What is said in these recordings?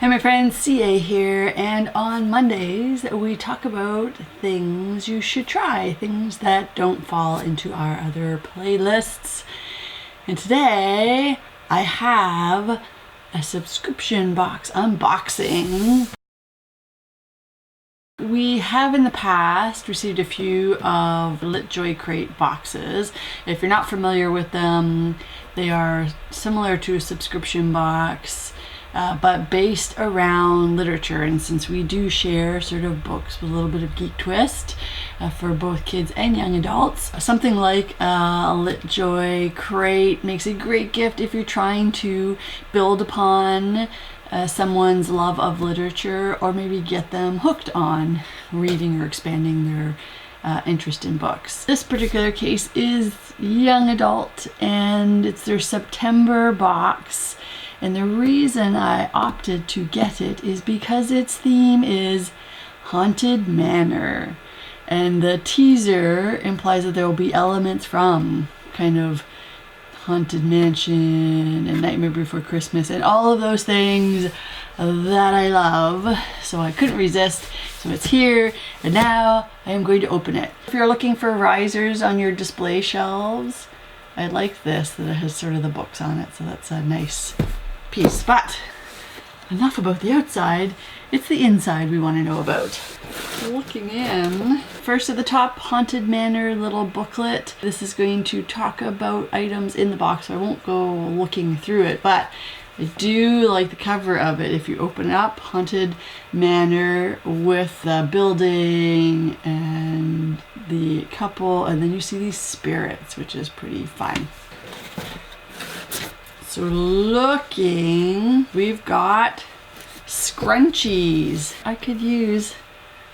Hey my friends, CA here, and on Mondays we talk about things you should try, things that don't fall into our other playlists. And today I have a subscription box unboxing. We have in the past received a few of LitJoy Crate boxes. If you're not familiar with them, they are similar to a subscription box, but based around literature. And since we do share sort of books with a little bit of geek twist for both kids and young adults, something like a LitJoy Crate makes a great gift if you're trying to build upon someone's love of literature, or maybe get them hooked on reading or expanding their interest in books. This particular case is young adult, and it's their September box. And the reason I opted to get it is because its theme is Haunted Manor. And the teaser implies that there will be elements from kind of Haunted Mansion and Nightmare Before Christmas and all of those things that I love. So I couldn't resist. So it's here, and now I am going to open it. If you're looking for risers on your display shelves, I like this, that it has sort of the books on it. So that's a nice piece. But enough about the outside. It's the inside we want to know about. Looking in, first at the top, Haunted Manor little booklet. This is going to talk about items in the box, so I won't go looking through it, but I do like the cover of it. If you open it up, Haunted Manor with the building and the couple, and then you see these spirits, which is pretty fun. So looking, we've got scrunchies. I could use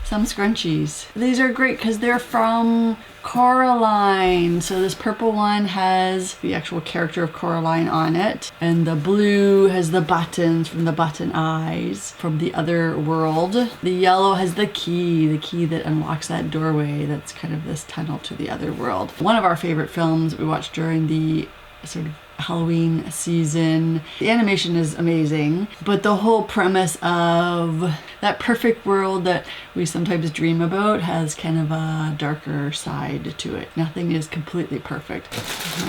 some scrunchies. These are great because they're from Coraline. So this purple one has the actual character of Coraline on it, and the blue has the buttons from the button eyes from the other world. The yellow has the key that unlocks that doorway that's kind of this tunnel to the other world. One of our favorite films we watched during the sort of Halloween season. The animation is amazing, but the whole premise of that perfect world that we sometimes dream about has kind of a darker side to it. Nothing is completely perfect.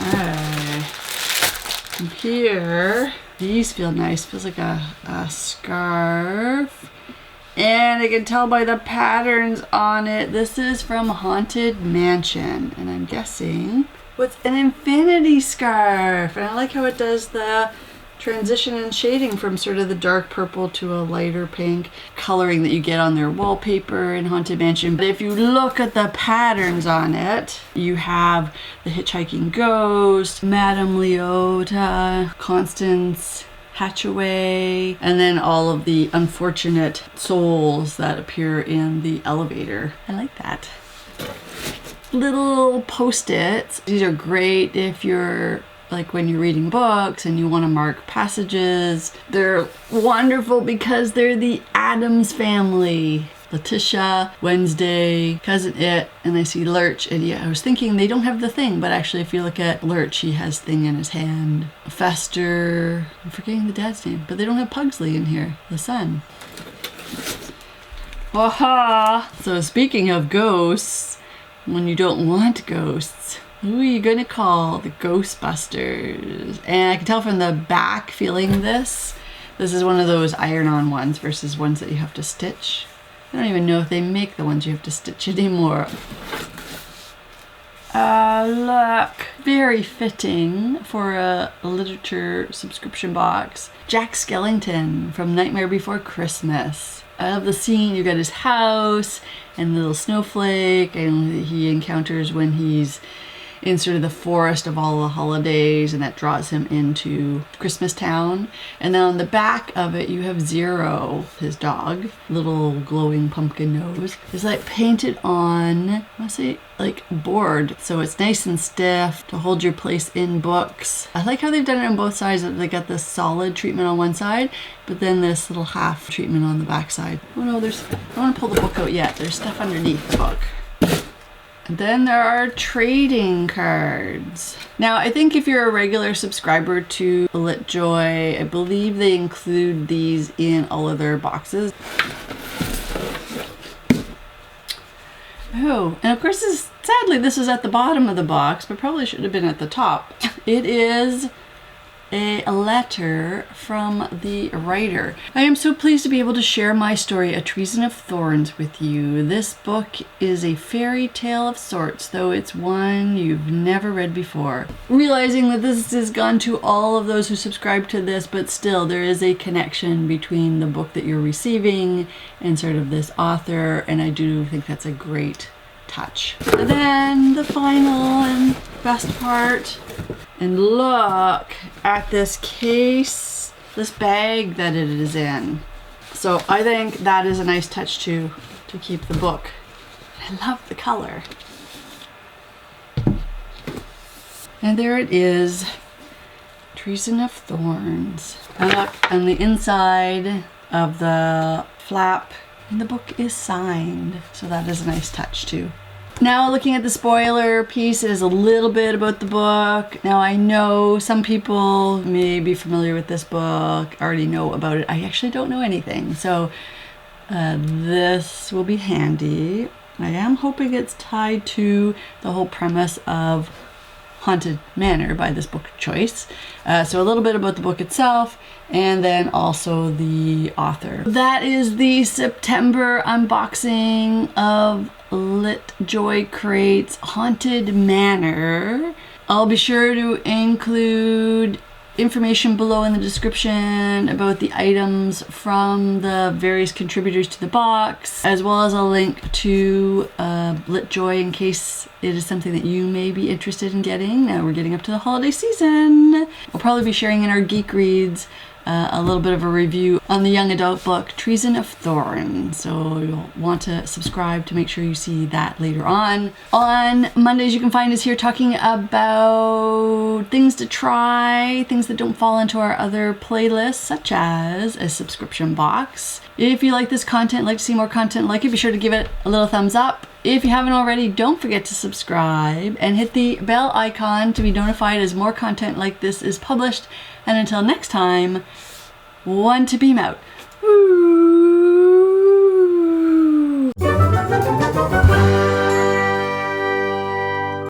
Okay. And here, these feel nice. Feels like a scarf. And I can tell by the patterns on it, this is from Haunted Mansion. And I'm guessing what's an infinity scarf. And I like how it does the transition and shading from sort of the dark purple to a lighter pink coloring that you get on their wallpaper in Haunted Mansion. But if you look at the patterns on it, you have the hitchhiking ghost, Madame Leota, Constance Hatchaway, and then all of the unfortunate souls that appear in the elevator. I like that. Little post-its. These are great if you're like when you're reading books and you want to mark passages. They're wonderful because they're the Addams family. Letitia, Wednesday, Cousin It, and I see Lurch. And yeah, I was thinking they don't have the thing, but actually if you look at Lurch, he has thing in his hand. Fester, I'm forgetting the dad's name, but they don't have Pugsley in here, the son. Aha! So speaking of ghosts, when you don't want ghosts, who are you gonna call? The Ghostbusters. And I can tell from the back feeling this is one of those iron-on ones versus ones that you have to stitch. I don't even know if they make the ones you have to stitch anymore. Look, very fitting for a literature subscription box. Jack Skellington from Nightmare Before Christmas. I love the scene. You got his house and the little snowflake, and he encounters when he's in sort of the forest of all the holidays, and that draws him into Christmas Town. And then on the back of it you have Zero, his dog, little glowing pumpkin nose. It's like painted on, I want to say like board, so it's nice and stiff to hold your place in books. I like how they've done it on both sides. They got this solid treatment on one side, but then this little half treatment on the back side. Oh no, I don't want to pull the book out yet. There's stuff underneath the book. And then there are trading cards. Now, I think if you're a regular subscriber to LitJoy, I believe they include these in all of their boxes. Oh, and of course, sadly, this is at the bottom of the box, but probably should have been at the top. It is a letter from the writer. I am so pleased to be able to share my story, A Treason of Thorns, with you. This book is a fairy tale of sorts, though it's one you've never read before. Realizing that this has gone to all of those who subscribe to this, but still there is a connection between the book that you're receiving and sort of this author, and I do think that's a great touch. And then the final and best part, and look at this case, this bag that it is in. So I think that is a nice touch too, to keep the book. I love the color. And there it is, Treason of Thorns. And look, on the inside of the flap, and the book is signed. So that is a nice touch too. Now, looking at the spoiler piece, it is a little bit about the book. Now, I know some people may be familiar with this book, already know about it. I actually don't know anything, so this will be handy. I am hoping it's tied to the whole premise of Haunted Manor by this book choice. So a little bit about the book itself, and then also the author. That is the September unboxing of LitJoy Crate's Haunted Manor. I'll be sure to include information below in the description about the items from the various contributors to the box, as well as a link to LitJoy in case it is something that you may be interested in getting. Now we're getting up to the holiday season. We'll probably be sharing in our Geek Reads a little bit of a review on the young adult book Treason of Thorns, so you'll want to subscribe to make sure you see that later on. On Mondays, you can find us here talking about things to try, things that don't fall into our other playlists, such as a subscription box. If you like this content, like to see more content like it, be sure to give it a little thumbs up. If you haven't already, don't forget to subscribe and hit the bell icon to be notified as more content like this is published. And until next time, one to beam out. Woo!